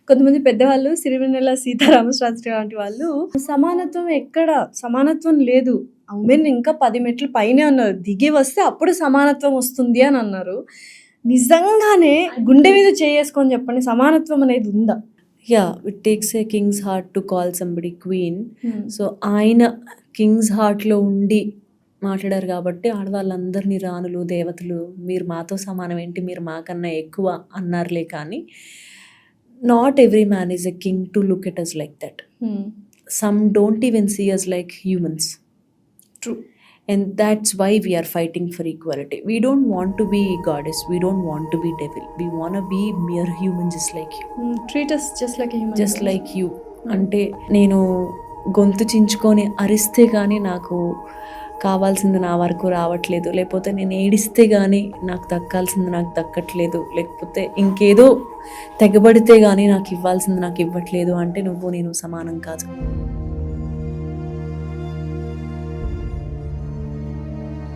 కొంతమంది పెద్దవాళ్ళు సిరివెన్నెల సీతారామశాస్త్రి లాంటి వాళ్ళు సమానత్వం లేదు. ఉమెన్ ఇంకా 10 మెట్లు పైనే ఉన్నారు. దిగి వస్తే అప్పుడు సమానత్వం వస్తుంది అని అన్నారు. నిజంగానే గుండె మీద చేసుకొని చెప్పండి, సమానత్వం అనేది ఉందా? It takes A king's heart to call somebody queen. So ఆయన కింగ్స్ హార్ట్లో ఉండి మాట్లాడారు కాబట్టి ఆడవాళ్ళందరినీ రాణులు, దేవతలు, మీరు మాతో సమానం ఏంటి, మీరు మాకన్నా ఎక్కువ అన్నారులే. కానీ not every man is a king to look at us like that. Some don't even see us like humans. True. And that's why we are fighting for equality. We don't want to be goddess. We don't want to be devil. We want to be mere human just like you. Treat us just like a human. Just like you. అంటే నేను గొంతు చించుకొని అరిస్తే కానీ నాకు కావాల్సింది నా వరకు రావట్లేదు, లేకపోతే నేను ఏడిస్తే కానీ నాకు దక్కాల్సింది నాకు దక్కట్లేదు, లేకపోతే ఇంకేదో తెగబడితే కానీ నాకు ఇవ్వాల్సింది నాకు ఇవ్వట్లేదు అంటే నేను సమానం కాదు.